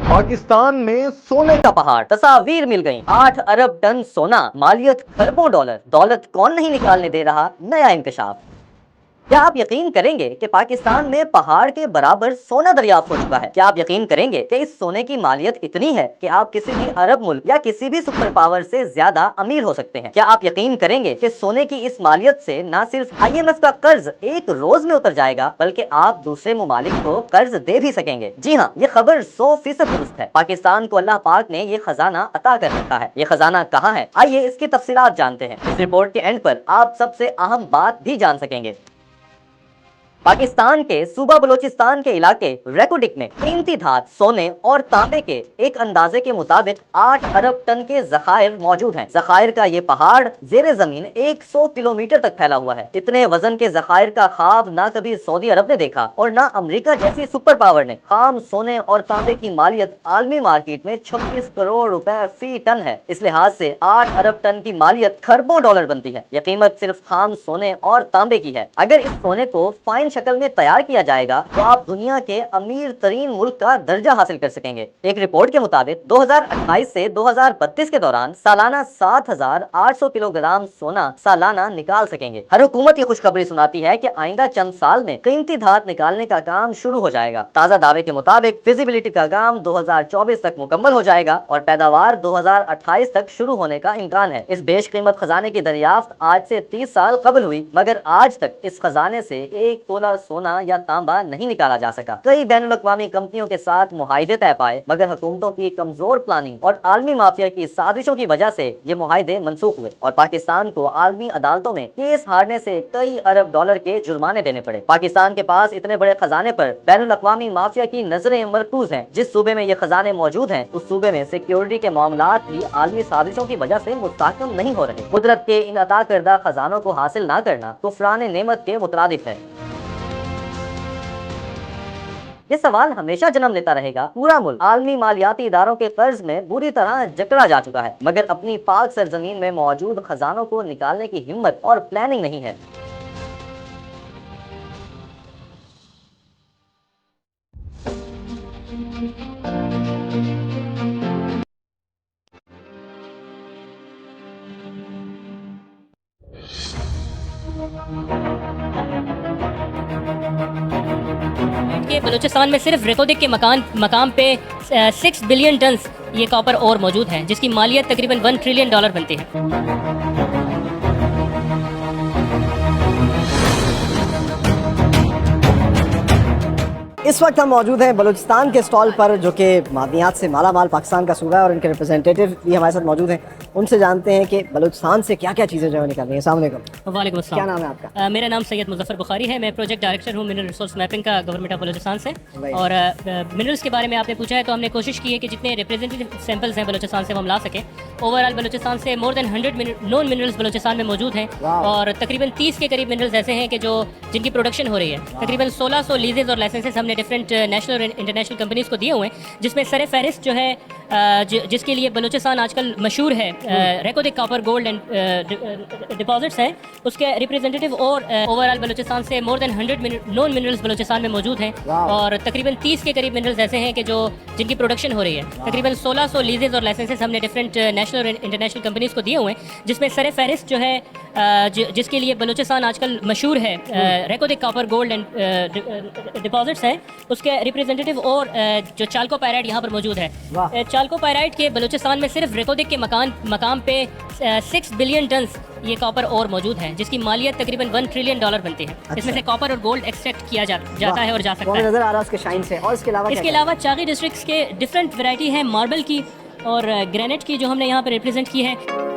पाकिस्तान में सोने का पहाड़, तस्वीर मिल गई। 8 अरब टन सोना, मालियत खरबों डॉलर। दौलत कौन नहीं निकालने दे रहा, नया इंकशाफ। क्या आप यकीन करेंगे कि पाकिस्तान में पहाड़ के बराबर सोना दरियाफ्त हो चुका है? क्या आप यकीन करेंगे कि इस सोने की मालियत इतनी है कि आप किसी भी अरब मुल्क या किसी भी सुपर पावर से ज्यादा अमीर हो सकते हैं? क्या आप यकीन करेंगे कि सोने की इस मालियत से न सिर्फ IMF का कर्ज एक रोज में उतर जाएगा, बल्कि आप दूसरे ममालिक को कर्ज दे भी सकेंगे? जी हाँ, ये खबर 100% दुरुस्त है। पाकिस्तान को अल्लाह पाक ने ये खजाना अता कर रखा है। ये खजाना कहाँ है, आइए इसकी तफसीलात जानते हैं। इस रिपोर्ट के एंड पर आप सबसे अहम बात भी जान सकेंगे। पाकिस्तान के सूबा बलोचिस्तान के इलाके रेकोडिक में कीमती धात, सोने और तांबे के एक अंदाजे के मुताबिक 8 अरब टन के जखायर मौजूद हैं। जखायर का ये पहाड़ जेरे जमीन 100 किलोमीटर तक फैला हुआ है। इतने वजन के जखायर का ख्वाब ना कभी सऊदी अरब ने देखा और ना अमेरिका जैसी सुपर पावर ने। खाम सोने और तांबे की मालियत आलमी मार्केट में 26 करोड़ रुपए फी टन है। इस लिहाज से 8 अरब टन की मालियत खरबों डॉलर बनती है। यह कीमत सिर्फ खाम सोने और तांबे की है। अगर इस सोने को फाइन शक्ल में तैयार किया जाएगा तो आप दुनिया के अमीर तरीन मुल्क का दर्जा हासिल कर सकेंगे। एक रिपोर्ट के मुताबिक 2028 से 2032 के दौरान सालाना 7,800 किलोग्राम सोना सालाना निकाल सकेंगे। हर हुकूमत ये खुशखबरी सुनाती है कि आइंदा चंद साल में कीमती धात निकालने का काम शुरू हो जाएगा। ताज़ा दावे के मुताबिक फिजिबिलिटी का काम 2024 तक मुकम्मल हो जाएगा और पैदावार 2028 तक शुरू होने का इम्कान है। इस बेशकीमत खजाने की दरियाफ्त आज से 30 साल कबल हुई, मगर आज तक इस खजाने से एक तोला सोना या तांबा नहीं निकाला जा सका। कई बैनुल-अक़वामी कंपनियों के साथ मुआहिदे तय पाए, मगर हुकूमतों की कमजोर प्लानिंग और आलमी माफिया की साजिशों की वजह से ये मुआहिदे मनसूख हुए और पाकिस्तान को आलमी अदालतों में केस हारने से कई अरब डॉलर के जुर्माने देने पड़े। पाकिस्तान के पास इतने बड़े खजाने पर बैनुल-अक़वामी माफिया की नजरें मरकूज हैं। जिस सूबे में ये खजाने मौजूद हैं, उस सूबे में सिक्योरिटी के मामलात भी आलमी साजिशों की वजह से मुस्तहकम नहीं हो रहे। कुदरत के इन अता करदा खजानों को हासिल न करना कुफरान नेमत के मुतरादिफ है। ये सवाल हमेशा जन्म लेता रहेगा। पूरा मुल्क आलमी मालियाती इदारों के कर्ज में बुरी तरह जकड़ा जा चुका है, मगर अपनी पाक सरजमीन में मौजूद खजानों को निकालने की हिम्मत और प्लानिंग नहीं है। के बलूचिस्तान में सिर्फ रेकोदिक के मकाम पे 6 बिलियन टन ये कॉपर और मौजूद है, जिसकी मालियत तकरीबन $1 ट्रिलियन बनती है। इस वक्त हम मौजूद हैं बलूचिस्तान के स्टॉल पर, जो कि मादनियात से माला माल पाकिस्तान का सूबा है, और इनके रिप्रेजेंटेटिव भी हमारे साथ मौजूद हैं। उनसे जानते हैं कि बलूचिस्तान से क्या क्या चीज़ें जो है निकल रही हैं। अस्सलाम वालेकुम। वालेकुम अस्सलाम। क्या नाम है आपका? मेरा नाम सैयद मुज़फ़्फ़र बुखारी है। मैं प्रोजेक्ट डायरेक्टर हूँ मिनरल रिसोर्स मैपिंग का गवर्नमेंट ऑफ बलूचिस्तान से। और मिनरल्स के बारे में आपने पूछा है, तो हमने कोशिश की है कि जितने रिप्रेजेंटेटिव सैंपल्स हैं बलूचिस्तान से वो हम ला सकें। ओवरऑल बलूचिस्तान से more than 100 non minerals Balochistan में मौजूद हैं और तकरीबन 30 के करीब मिनरल्स ऐसे हैं कि जिनकी प्रोडक्शन हो रही है। तकरीबन 1600 लीजेज और लाइसेंसेस हमने डिफरेंट नेशनल और इंटरनेशनल कंपनीज को दिए हुए हैं, जिसमें सर फहरिस्त जो है जिसके लिए बलूचिस्तान आजकल मशहूर है, रेकोदिक कॉपर गोल्ड एंड डिपॉजिट्स है, उसके रिप्रेजेंटेटिव। और ओवरऑल बलूचिस्तान से more than 100 non minerals Balochistan में मौजूद हैं और तकरीबन 30 के करीब मिनरल्स ऐसे हैं कि जिनकी प्रोडक्शन हो रही है। तकरीबन 1600 लीजेज और लाइसेंसेस हमने डिफरेंट नेशनल और इंटरनेशनल कंपनीज को दिए हुए हैं, जिसमें सर फहरिस्त जो है जिसके लिए बलूचिस्तान आजकल मशहूर है, रेकोदिक कॉपर गोल्ड एंड डिपॉजिट्स है, उसके रिप्रेजेंटेटिव। और जो चाल्कोपाइराइट यहाँ पर मौजूद है, चाल्कोपाइराइट के बलूचिस्तान में सिर्फ रेकोदिक के मकाम पे 6 बिलियन टन ये कॉपर और मौजूद है, जिसकी मालियत तकरीबन $1 ट्रिलियन बनती है। अच्छा। इसमें से कॉपर और गोल्ड एक्सट्रैक्ट किया जाता है और जा सकता है। नजर आ रहा है उसके शाइन से। और इसके अलावा चागी डिस्ट्रिक्ट के डिफरेंट वैरायटी है मार्बल की और ग्रेनाइट की, जो हमने यहाँ पर रिप्रेजेंट की है।